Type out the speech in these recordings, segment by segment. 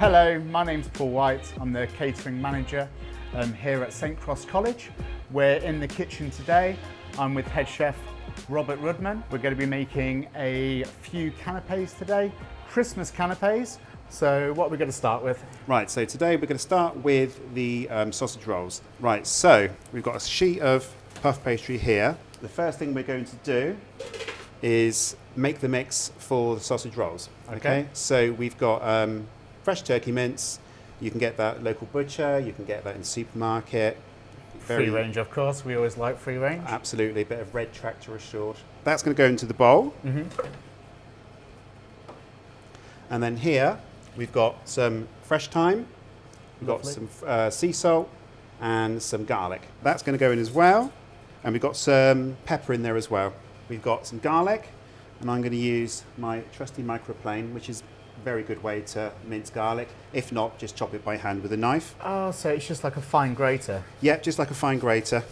Hello, my name's Paul White. I'm the catering manager here at St Cross College. We're in the kitchen today. I'm with head chef Robert Rudman. We're going to be making a few canapés today, Christmas canapés. So what are we going to start with? Right, so today we're going to start with the sausage rolls. Right, so we've got a sheet of puff pastry here. The first thing we're going to do is make the mix for the sausage rolls. Okay. So we've got fresh turkey mince. You can get that at local butcher, you can get that in the supermarket. Free range, of course. We always like free range. Absolutely, a bit of red tractor assured. That's going to go into the bowl. And then here we've got some fresh thyme, we've got some sea salt and some garlic. That's going to go in as well. And we've got some pepper in there as well. We've got some garlic, and I'm going to use my trusty microplane, which is a very good way to mince garlic. If not, just chop it by hand with a knife. Oh, so it's just like a fine grater. Yep, just like a fine grater.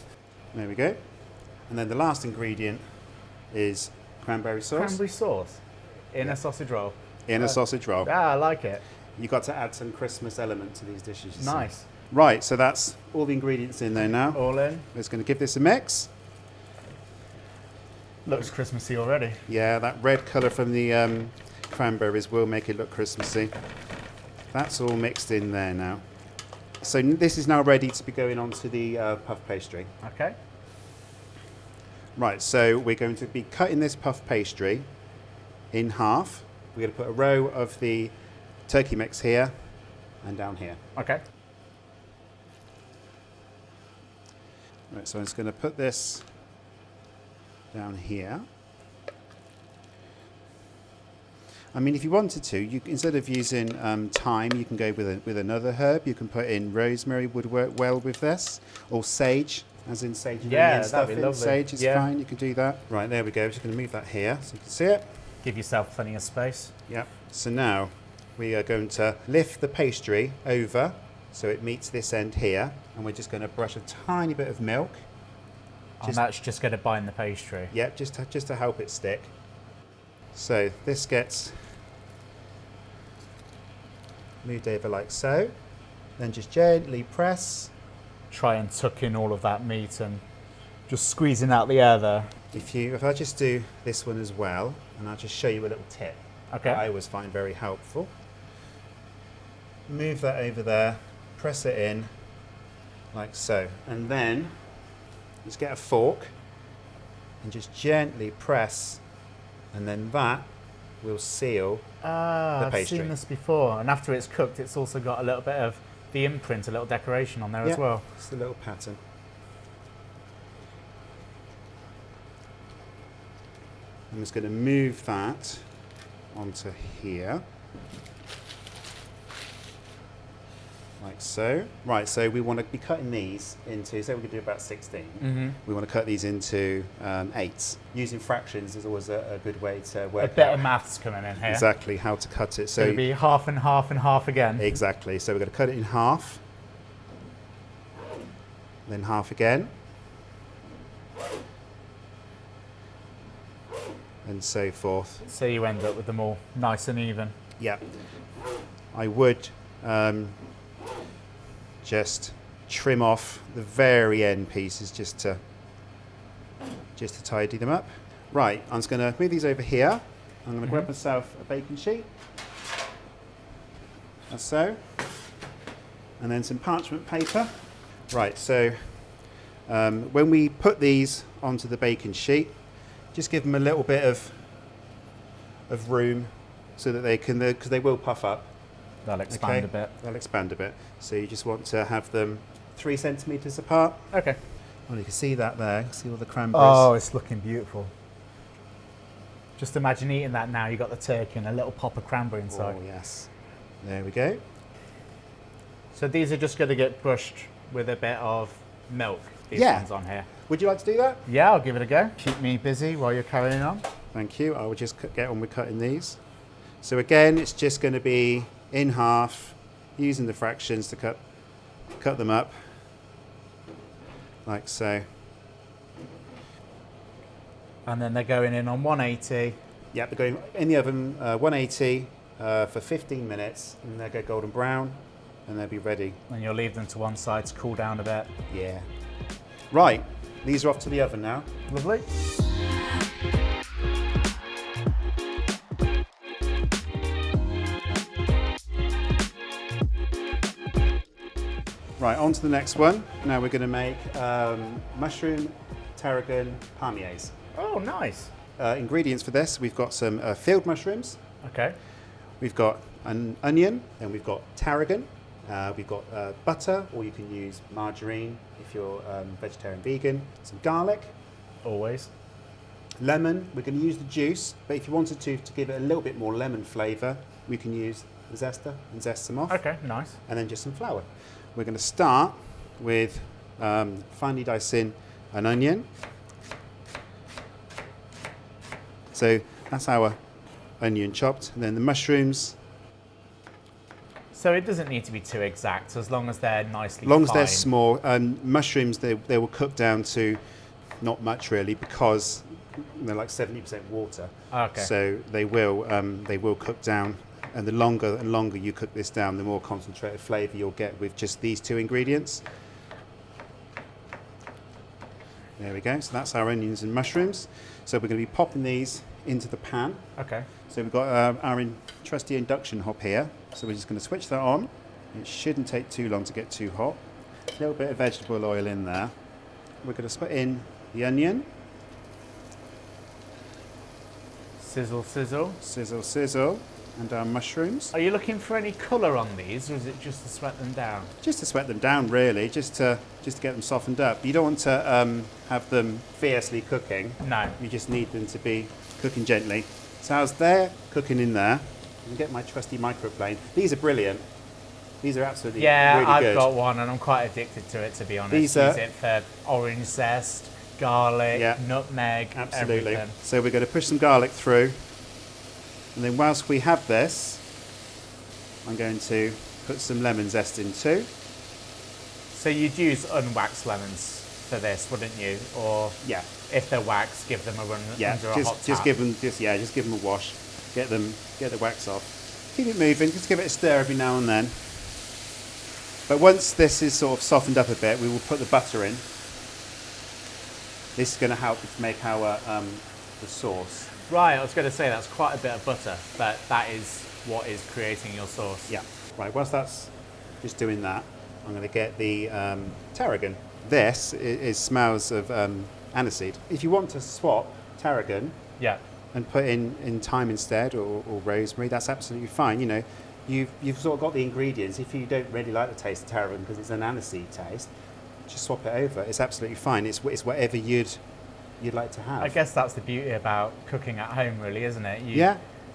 There we go. And then the last ingredient is cranberry sauce. Cranberry sauce in a sausage roll. In a sausage roll. Ah, I like it. You've got to add some Christmas element to these dishes. You Nice. see. Right, so that's all the ingredients in there now. All in. Just going to give this a mix. Looks Christmassy already. Yeah, that red colour from the cranberries will make it look Christmassy. That's all mixed in there now. So this is now ready to be going on to the puff pastry. Okay. Right, so we're going to be cutting this puff pastry in half. We're going to put a row of the turkey mix here and down here. Okay. Right, so I'm just going to put this down here. I mean, if you wanted to, you instead of using thyme, you can go with another herb. You can put in rosemary, would work well with this, or sage, as in sage. Yeah, that'd be lovely. Sage is fine. You can do that. Right, there we go. Just going to move that here so you can see it. Give yourself plenty of space. Yep. So now we are going to lift the pastry over so it meets this end here, and we're just going to brush a tiny bit of milk. And that's just going to bind the pastry. Yep, just to help it stick. So this gets moved over like so. Then just gently press. Try and tuck in all of that meat and just squeezing out the air there. If I just do this one as well, and I'll just show you a little tip. Okay. I always find very helpful. Move that over there, press it in like so, and then just get a fork and just gently press, and then that will seal the pastry. I've seen this before, and after it's cooked, it's also got a little bit of the imprint, a little decoration on there as well. Just a little pattern. I'm just going to move that onto here. Like so. Right, so we want to be cutting these into, say we could do about 16. We want to cut these into 8s. Using fractions is always a good way to work A bit out of maths coming in here. exactly how to cut it. So it'll be half and half and half again. Exactly. So we're going to cut it in half, then half again, and so forth. So you end up with them all nice and even. Yeah. I would just trim off the very end pieces just to tidy them up. Right, I'm just going to move these over here. I'm going to grab myself a baking sheet. That's so. And then some parchment paper. Right, so when we put these onto the baking sheet, just give them a little bit of room so that they can, because they will puff up. They'll expand a bit. They'll expand a bit. So you just want to have them 3 centimetres apart. Okay. Well, you can see that there. See all the cranberries. Oh, it's looking beautiful. Just imagine eating that now. You've got the turkey and a little pop of cranberry inside. Oh, yes. There we go. So these are just going to get brushed with a bit of milk, these ones on here. Would you like to do that? Yeah, I'll give it a go. Keep me busy while you're carrying on. Thank you. I will just get on with cutting these. So again, it's just going to be in half, using the fractions to cut them up, like so. And then they're going in on 180. Yeah, they're going in the oven 180 for 15 minutes, and they'll go golden brown, and they'll be ready. And you'll leave them to one side to cool down a bit. Yeah. Right, these are off to the oven now. Lovely. Right, on to the next one. Now we're going to make mushroom tarragon palmiers. Oh, nice. Ingredients for this, we've got some field mushrooms. Okay. We've got an onion, and we've got tarragon. We've got butter, or you can use margarine if you're vegetarian, vegan. Some garlic. Always. Lemon, we're going to use the juice, but if you wanted to give it a little bit more lemon flavour, we can use the zester and zest some off. Okay, nice. And then just some flour. We're going to start with finely dicing an onion. So that's our onion chopped, and then the mushrooms. So it doesn't need to be too exact, as long as they're nicely As long as fine. they're small, mushrooms they will cook down to not much really, because they're like 70% water. Okay. So they will cook down, and the longer and longer you cook this down, the more concentrated flavour you'll get with just these two ingredients. There we go. So that's our onions and mushrooms. So we're going to be popping these into the pan. Okay. So we've got our trusty induction hob here. So we're just going to switch that on. It shouldn't take too long to get too hot. A little bit of vegetable oil in there. We're going to put in the onion. Sizzle, sizzle. Sizzle, sizzle. And our mushrooms. Are you looking for any colour on these, or is it just to sweat them down? Just to sweat them down, really, just to get them softened up. You don't want to have them fiercely cooking. No. You just need them to be cooking gently. So as they're cooking in there, I can get my trusty microplane. These are brilliant. These are absolutely Yeah, really I've good. got one, and I'm quite addicted to it, to be honest. These Use are- it for orange zest, garlic, Yeah. nutmeg, Absolutely. everything. So we're going to push some garlic through. And then whilst we have this, I'm going to put some lemon zest in too. So you'd use unwaxed lemons for this, wouldn't you? Or Yeah, if they're waxed, give them a run yeah. under a hot Just tap. give them a wash. Get the wax off. Keep it moving. Just give it a stir every now and then. But once this is sort of softened up a bit, we will put the butter in. This is going to help to make our the sauce. Right, I was going to say that's quite a bit of butter, but that is what is creating your sauce. Yeah. Right. Whilst that's just doing that, I'm going to get the tarragon. This smells of aniseed. If you want to swap tarragon Yeah. and put in thyme instead, or rosemary, that's absolutely fine. You know, you've sort of got the ingredients. If you don't really like the taste of tarragon because it's an aniseed taste, just swap it over. It's absolutely fine. It's whatever you'd like to have. I guess that's the beauty about cooking at home, really, isn't it?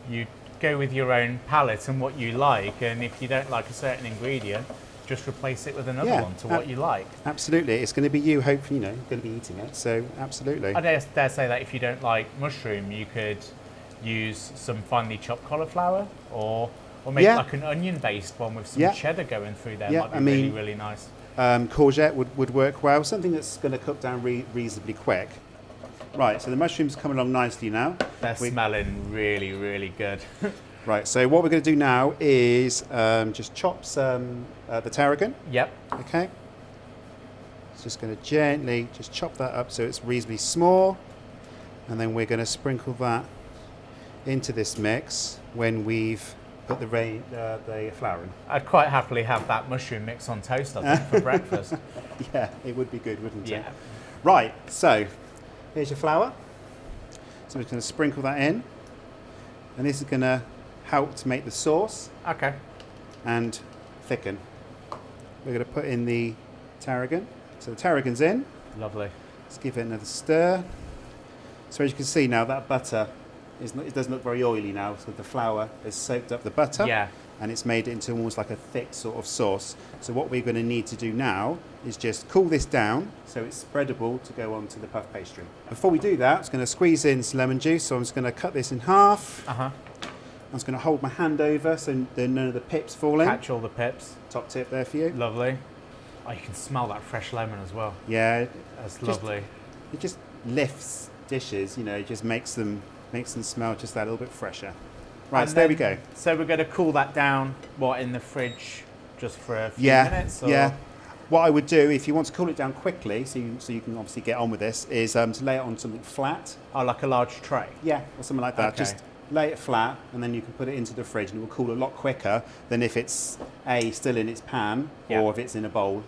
You go with your own palate and what you like, and if you don't like a certain ingredient, just replace it with another Yeah, one to what you like. Absolutely. It's going to be you, hopefully, going to be eating it. So absolutely. I dare say that if you don't like mushroom, you could use some finely chopped cauliflower, or make Yeah. like an onion-based one with some Yeah. cheddar going through there. Yeah, Might be I mean- really nice. Courgette would work well. Something that's going to cook down reasonably quick. Right, so the mushrooms come along nicely now. They're smelling really, really good. Right, so what we're going to do now is just chop some the tarragon. Yep. Okay. Just going to gently just chop that up so it's reasonably small, and then we're going to sprinkle that into this mix when we've put the flour in. I'd quite happily have that mushroom mix on toast, I think, for breakfast. Yeah, it would be good, wouldn't it? Yeah. Right, so here's your flour. So we're just going to sprinkle that in, and this is going to help to make the sauce Okay. and thicken. We're going to put in the tarragon. So the tarragon's in. Lovely. Let's give it another stir. So as you can see now, that butter it doesn't look very oily now, so the flour has soaked up the butter. Yeah. And it's made it into almost like a thick sort of sauce. So what we're going to need to do now is just cool this down so it's spreadable to go onto the puff pastry. Before we do that, I'm just going to squeeze in some lemon juice. So I'm just going to cut this in half. Uh-huh. I'm just going to hold my hand over so none of the pips fall in. Catch all the pips. Top tip there for you. Lovely. Oh, you can smell that fresh lemon as well. Yeah, That's Just- lovely. it just lifts dishes. You know, it just makes them smell just that little bit fresher. Right, And so there we then- go. So we're going to cool that down, what, in the fridge just for a few Yeah, minutes? Or? yeah. What I would do, if you want to cool it down quickly, so you can obviously get on with this, is to lay it on something flat. Oh, like a large tray? Yeah, or something like that. Okay. Just lay it flat, and then you can put it into the fridge, and it will cool a lot quicker than if it's still in its pan, Yeah. or if it's in a bowl.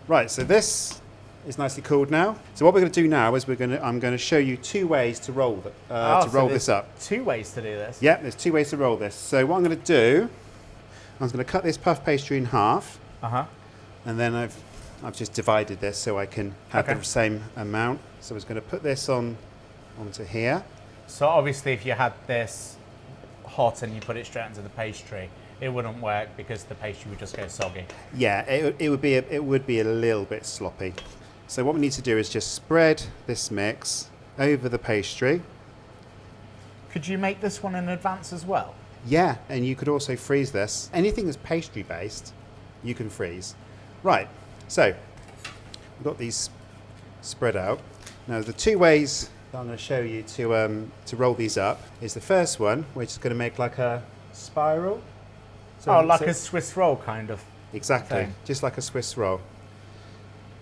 Right, so this is nicely cooled now. So what we're going to do now is I'm going to show you 2 ways to roll So this up. 2 ways to do this? Yeah, there's 2 ways to roll this. So what I'm going to do, I'm going to cut this puff pastry in half, Uh-huh. and then I've just divided this so I can have Okay. the same amount. So I was going to put this onto here. So obviously if you had this hot and you put it straight into the pastry, it wouldn't work because the pastry would just go soggy. Yeah, it would be a little bit sloppy. So what we need to do is just spread this mix over the pastry. Could you make this one in advance as well? Yeah, and you could also freeze this. Anything that's pastry based, you can freeze. Right, so we've got these spread out. Now the 2 ways that I'm going to show you to roll these up is the first one, which is going to make like a spiral. Oh, like a Swiss roll kind of. Exactly, thing. just like a Swiss roll.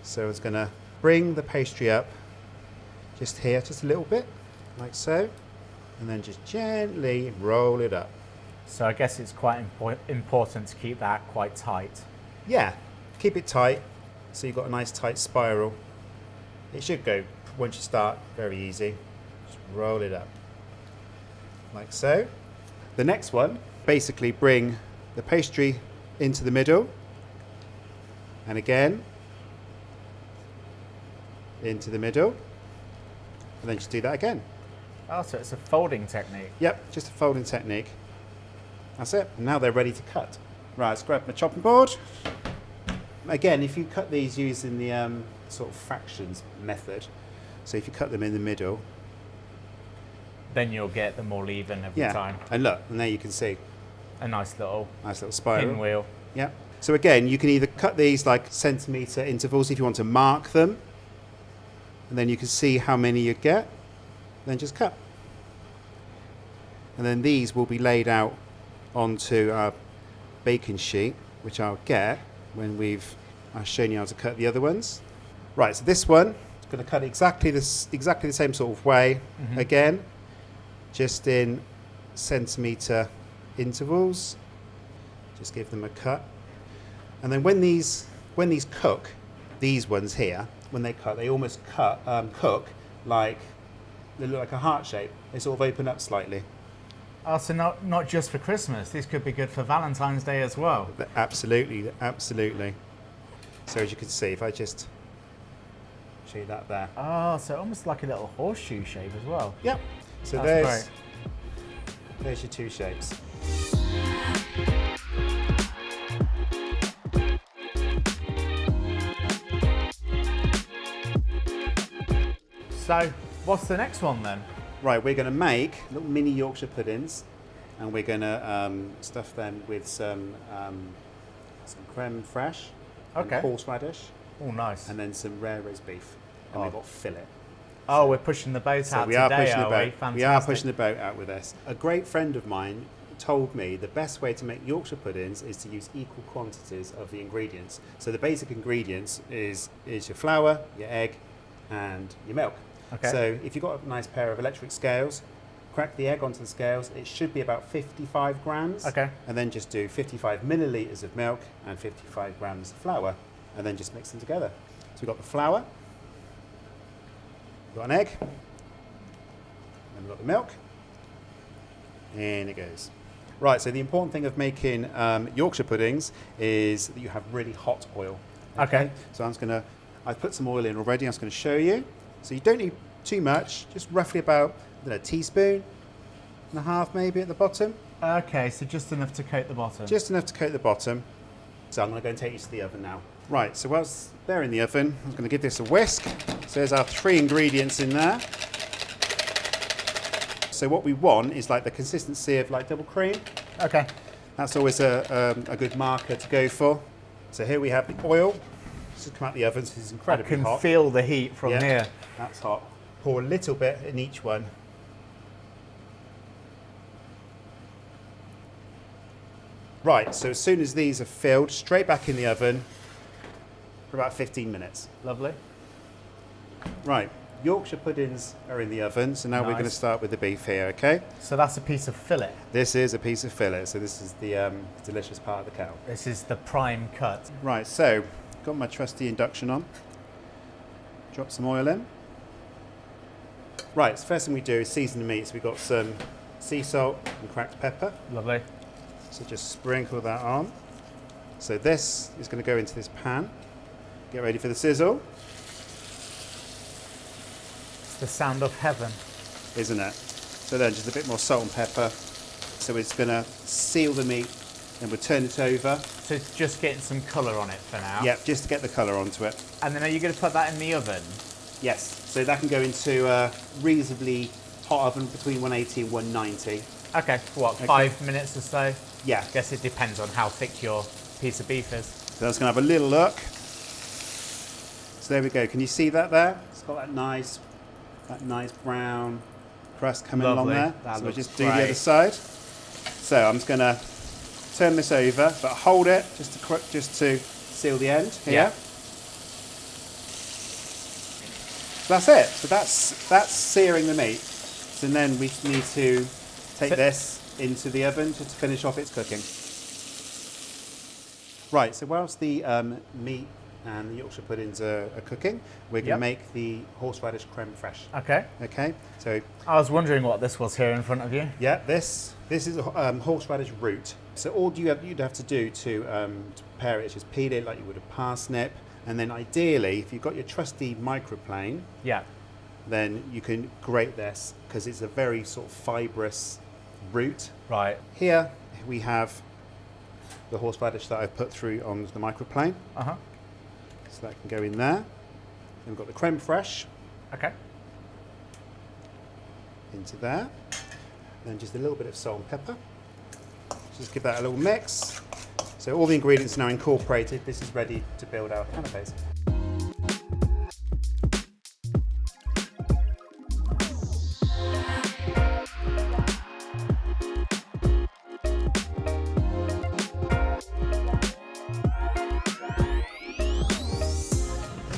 So it's going to bring the pastry up just here, just a little bit, like so, and then just gently roll it up. So I guess it's quite important to keep that quite tight. Yeah, keep it tight so you've got a nice tight spiral. It should go, once you start, very easy. Just roll it up, like so. The next one, basically bring the pastry into the middle, and again, into the middle, and then just do that again. Oh, so it's a folding technique. Yep, just a folding technique. That's it. And now they're ready to cut. Right, let's grab my chopping board. Again, if you cut these using the sort of fractions method, so if you cut them in the middle, Then you'll get them all even every yeah, time. and look, and there you can see A nice little spiral. pinwheel. Yeah. So again, you can either cut these like centimetre intervals if you want to mark them, and then you can see how many you get, then just cut. And then these will be laid out onto our baking sheet, which I'll get when I've shown you how to cut the other ones. Right, so this one is going to cut exactly the same sort of way. Mhm. Again, just in centimetre intervals. Just give them a cut. And then when these cook, these ones here, when they cut, they almost cook like, they look like a heart shape. They sort of open up slightly. Oh, so not just for Christmas. This could be good for Valentine's Day as well. Absolutely, absolutely. So as you can see, if I just show you that there. Oh, so almost like a little horseshoe shape as well. Yep. So That's there's your 2 shapes. So, what's the next one then? Right, we're going to make little mini Yorkshire puddings, and we're going to stuff them with some creme fraiche, and Okay. horseradish, Oh, nice. and then some rare roast beef, and we've got fillet. Oh, we're pushing the boat So out we are today, pushing the are boat. we? Fantastic. We are pushing the boat out with this. A great friend of mine told me the best way to make Yorkshire puddings is to use equal quantities of the ingredients. So the basic ingredients is your flour, your egg, and your milk. Okay. So if you've got a nice pair of electric scales, crack the egg onto the scales. It should be about 55 grams. Okay. And then just do 55 millilitres of milk and 55 grams of flour, and then just mix them together. So we've got the flour, we've got an egg, and we've got the milk. In it goes. Right, so the important thing of making Yorkshire puddings is that you have really hot oil. Okay. So I've put some oil in already, I'm just going to show you. So you don't need too much, just roughly about, a teaspoon and a half maybe at the bottom. Okay, so just enough to coat the bottom. Just enough to coat the bottom. So I'm going to go and take you to the oven now. Right, so whilst they're in the oven, I'm going to give this a whisk. So there's our 3 ingredients in there. So what we want is like the consistency of like double cream. Okay. That's always a good marker to go for. So here we have the oil. This has come out the oven, so it's I incredibly can hot. feel the heat from Yeah, here. That's hot. Pour a little bit in each one. Right, so as soon as these are filled, straight back in the oven for about 15 minutes. Lovely. Right, Yorkshire puddings are in the oven, so now we're going to start with the beef here, okay? So that's a piece of fillet. This is a piece of fillet, so this is the delicious part of the cow. This is the prime cut. Right, so got my trusty induction on. Drop some oil in. Right, so first thing we do is season the meat. So we've got some sea salt and cracked pepper. Lovely. So just sprinkle that on. So this is going to go into this pan. Get ready for the sizzle. It's the sound of heaven. Isn't it? So then just a bit more salt and pepper. So it's going to seal the meat, and we'll turn it over. So it's just getting some colour on it for now. Yep, just to get the colour onto it. And then are you going to put that in the oven? Yes, so that can go into a reasonably hot oven between 180 and 190. Okay, what, 5 minutes or so? Yeah. I guess it depends on how thick your piece of beef is. So that's going to have a little look. So there we go. Can you see that there? It's got that nice brown crust coming along there. That so we'll looks just do the great. other side. So I'm just going to turn this over, but hold it just to seal the end here. Yeah. That's it. So that's searing the meat. So then we need to take this into the oven just to finish off its cooking. Right, so whilst the meat and the Yorkshire puddings are cooking, we're going to make the horseradish creme fraiche. Okay. Okay, so I was wondering what this was here in front of you. yeah, this is a horseradish root. So all you'd have to do to prepare it is just peel it like you would a parsnip, and then ideally, if you've got your trusty microplane, Yeah. then you can grate this because it's a very sort of fibrous root. Right. Here we have the horseradish that I've put through on the microplane. Uh-huh. So that can go in there. Then we've got the creme fraiche Okay. into there. Then just a little bit of salt and pepper. Just give that a little mix. So all the ingredients are now incorporated. This is ready to build our canapés.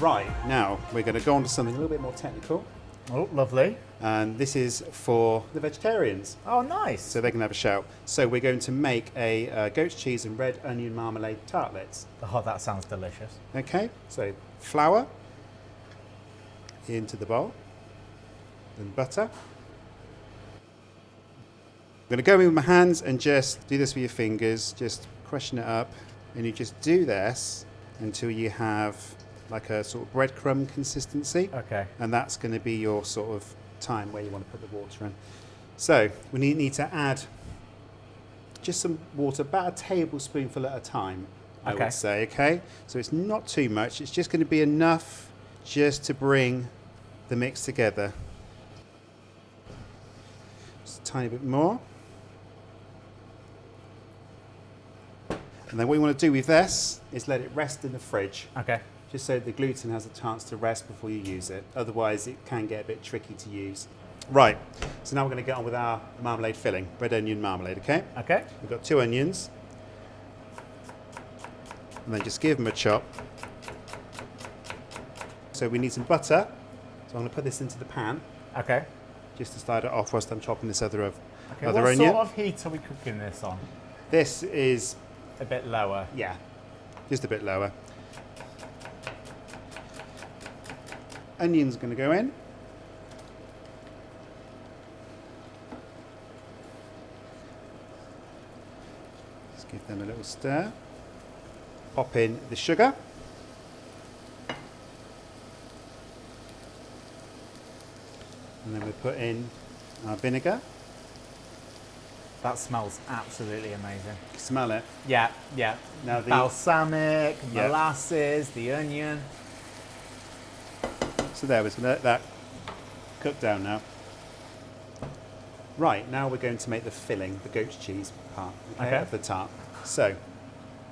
Right, now we're going to go on to something a little bit more technical. Oh, lovely. And this is for the vegetarians, Oh, nice. so they can have a shout. So we're going to make a goat's cheese and red onion marmalade tartlets. Oh, that sounds delicious. Okay, so flour into the bowl, then butter. I'm going to go in with my hands and just do this with your fingers, just crushing it up, and you just do this until you have like a sort of breadcrumb consistency. Okay. And that's going to be your sort of time where you want to put the water in. So we need to add just some water, about a tablespoonful at a time, I would say, okay? So it's not too much, it's just going to be enough just to bring the mix together. Just a tiny bit more. And then what you want to do with this is let it rest in the fridge. Okay. Just so the gluten has a chance to rest before you use it. Otherwise, it can get a bit tricky to use. Right, so now we're going to get on with our marmalade filling, red onion marmalade, okay? Okay. We've got 2 onions. And then just give them a chop. So we need some butter. So I'm going to put this into the pan, Okay. just to start it off whilst I'm chopping this other Okay. other What onion. sort of heat are we cooking this on? This is, A bit lower. yeah, just a bit lower. Onion's going to go in. Just give them a little stir. Pop in the sugar. And then we put in our vinegar. That smells absolutely amazing. Smell it. Yeah, yeah. Now the- balsamic, Yeah. molasses, the onion. So there, we're going to let that cook down now. Right, now we're going to make the filling, the goat's cheese part of the tart. So,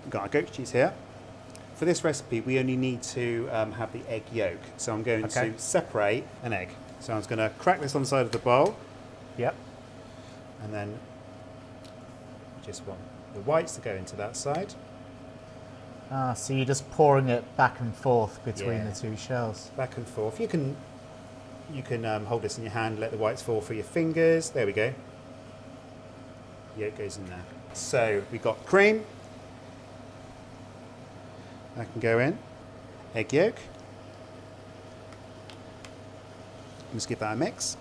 we've got our goat's cheese here. For this recipe, we only need to have the egg yolk. So I'm going to separate an egg. So I'm just going to crack this on the side of the bowl, Yep. and then just want the whites to go into that side. Ah, so you're just pouring it back and forth between Yeah. the two shells. Back and forth. You can hold this in your hand, let the whites fall through your fingers. There we go. Yolk goes in there. So we've got cream. That can go in. Egg yolk. Let's give that a mix.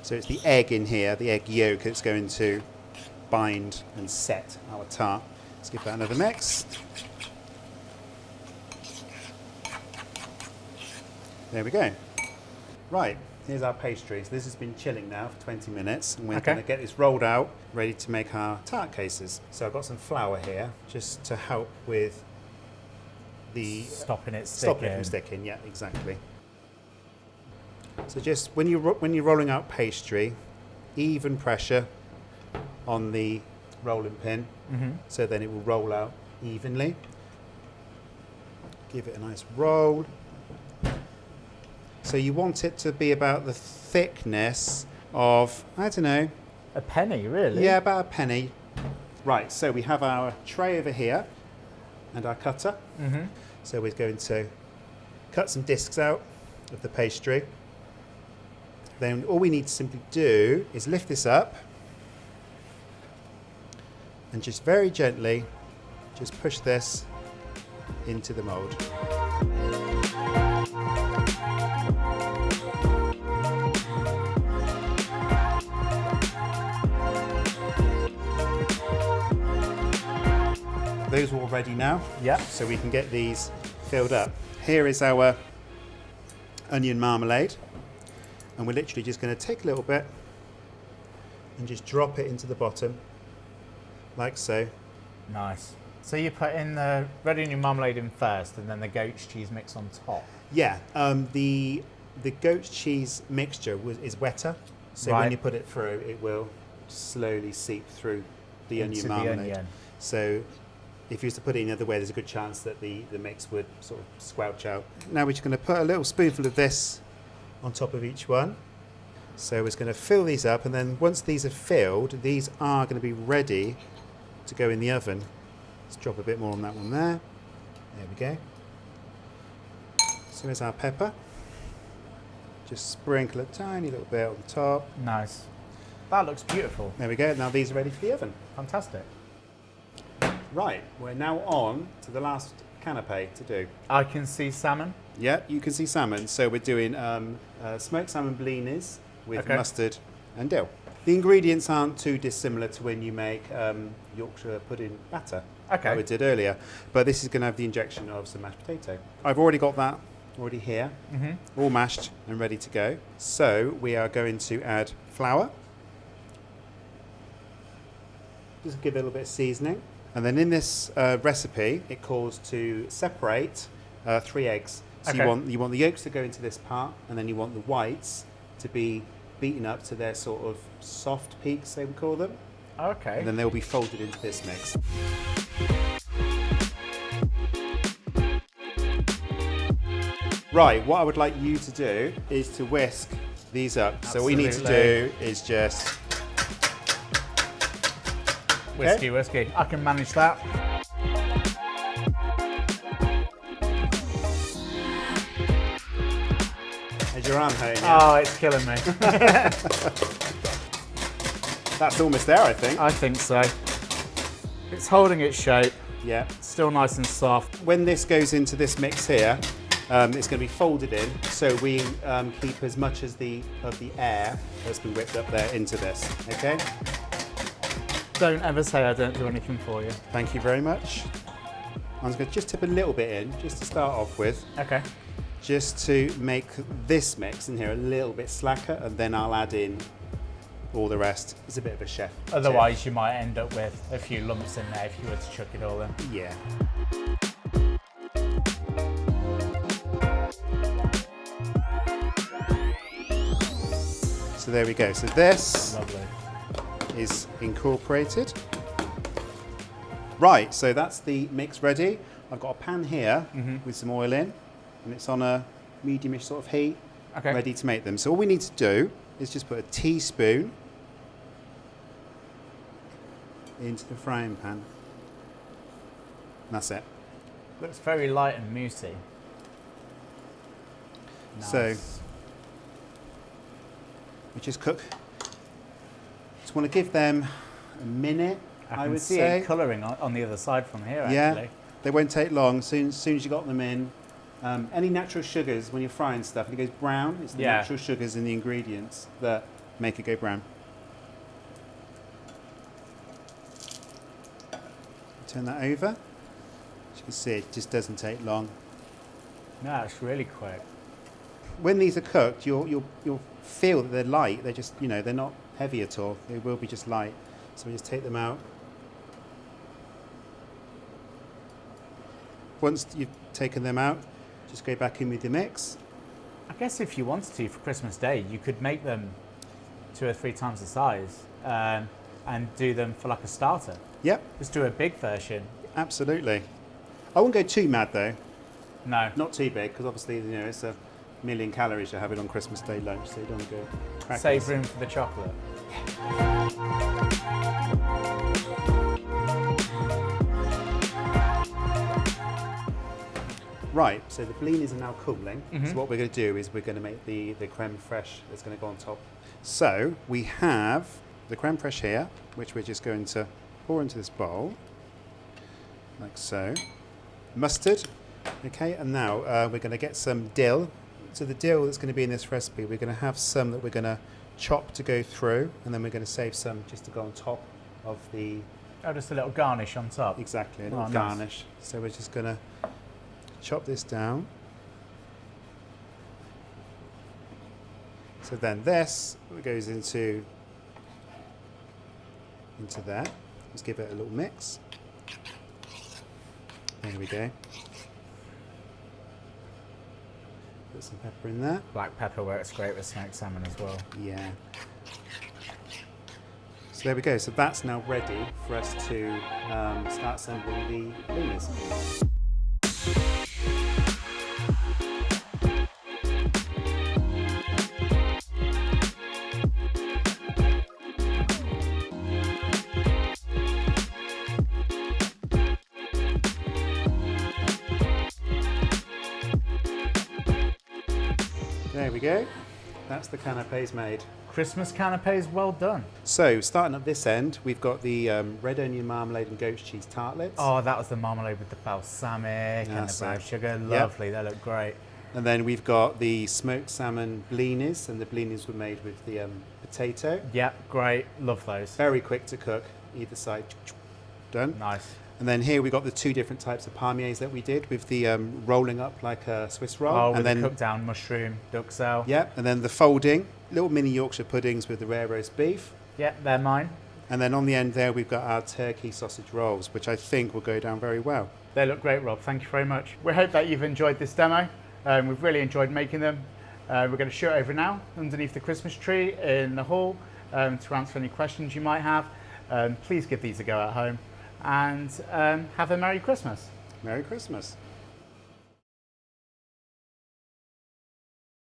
So it's the egg in here, the egg yolk, that's going to bind and set our tart. Let's give that another mix. There we go. Right, here's our pastry. So this has been chilling now for 20 minutes, and we're Okay. going to get this rolled out, ready to make our tart cases. So I've got some flour here, just to help with the Stopping it stopping it from sticking. Yeah, exactly. So just when you're rolling out pastry, even pressure on the rolling pin, so then it will roll out evenly. Give it a nice roll. So you want it to be about the thickness of, I don't know, A penny, really? yeah, about a penny. Right, so we have our tray over here and our cutter. So we're going to cut some discs out of the pastry. Then all we need to simply do is lift this up and just very gently just push this into the mould. Those are all ready now. Yep. So we can get these filled up. Here is our onion marmalade. And we're literally just going to take a little bit and just drop it into the bottom, like so. Nice. So you put in the red onion marmalade in first, and then the goat's cheese mix on top. Yeah, the goat's cheese mixture is wetter, so Right. when you put it through, it will slowly seep through the Into onion the marmalade. onion. So if you was to put it any other way, there's a good chance that the mix would sort of squelch out. Now we're just going to put a little spoonful of this on top of each one. So we're just going to fill these up, and then once these are filled, these are going to be ready to go in the oven. Let's drop a bit more on that one there. There we go. So here's our pepper. Just sprinkle a tiny little bit on the top. Nice. That looks beautiful. There we go. Now these are ready for the oven. Fantastic. Right, we're now on to the last canapé to do. I can see salmon. Yeah, you can see salmon. So we're doing smoked salmon blinis with Okay. mustard and dill. The ingredients aren't too dissimilar to when you make Yorkshire pudding batter Okay. that we did earlier, but this is going to have the injection of some mashed potato. I've already got that already here, all mashed and ready to go. So we are going to add flour. Just give it a little bit of seasoning. And then in this recipe, it calls to separate 3 eggs. So Okay. you want the yolks to go into this part, and then you want the whites to be beaten up to their sort of soft peaks, they would call them. Okay. And then they'll be folded into this mix. Right, what I would like you to do is to whisk these up. So all you need to do is just Whiskey. I can manage that. There's your arm hurting. Oh, it's killing me. That's almost there, I think. I think so. It's holding its shape. Yeah. Still nice and soft. When this goes into this mix here, it's going to be folded in, so we keep as much of the air that's been whipped up there into this. Okay. Don't ever say I don't do anything for you. Thank you very much. I'm just going to just tip a little bit in, just to start off with, Okay. just to make this mix in here a little bit slacker, and then I'll add in all the rest. It's a bit of a chef tip. Otherwise, you might end up with a few lumps in there if you were to chuck it all in. Yeah. So there we go. So this Lovely. is incorporated. Right, so that's the mix ready. I've got a pan here with some oil in, and it's on a mediumish sort of heat, Okay. ready to make them. So all we need to do is just put a teaspoon into the frying pan. And that's it. Looks very light and moussey. Nice. So we just cook. Just want to give them a minute. I can would see say it colouring on the other side from here. yeah, Actually, they won't take long. Soon as you got them in. Any natural sugars when you're frying stuff, and it goes brown. It's the natural sugars in the ingredients that make it go brown. Turn that over. As you can see, it just doesn't take long. no, it's really quick. When these are cooked, you'll feel that they're light. They're just, they're not heavy at all. They will be just light. So we just take them out. Once you've taken them out, just go back in with your mix. I guess if you wanted to for Christmas Day, you could make them 2 or 3 times the size and do them for like a starter. Yep, Just do a big version. absolutely. I wouldn't go too mad though. No, Not too big, because obviously, it's a million calories you're having on Christmas Day lunch, so you don't want to go crackers. save room for the chocolate. Right, so the blinis are now cooling. Mhm. So what we're going to do is we're going to make the creme fraiche that's going to go on top. So we have the creme fraiche here, which we're just going to pour into this bowl, like so. Mustard, okay, and now we're going to get some dill. So the dill that's going to be in this recipe, we're going to have some that we're going to chop to go through, and then we're going to save some just to go on top of the, Oh, just a little garnish on top. exactly, a Oh, little nice. garnish. So we're just going to chop this down. So then this goes into there. Let's give it a little mix. There we go. Put some pepper in there. Black pepper works great with smoked salmon as well. Yeah. So there we go. So that's now ready for us to start assembling the blinis. There we go. That's the canapés made. Christmas canapés, well done. So, starting at this end, we've got the red onion marmalade and goat's cheese tartlets. Oh, that was the marmalade with the balsamic and the That's brown it. sugar. Yep. Lovely, they look great. And then we've got the smoked salmon blinis, and the blinis were made with the potato. Yep, great. Love those. Very quick to cook, either side. Done. Nice. And then here we've got the 2 different types of palmiers that we did with the rolling up like a Swiss roll. Oh, and with then the cooked down mushroom, duxelle. Yep, and then the folding, little mini Yorkshire puddings with the rare roast beef. Yep, they're mine. And then on the end there, we've got our turkey sausage rolls, which I think will go down very well. They look great, Rob. Thank you very much. We hope that you've enjoyed this demo. We've really enjoyed making them. We're going to shoot over now underneath the Christmas tree in the hall to answer any questions you might have. Please give these a go at home and have a Merry Christmas. Merry Christmas.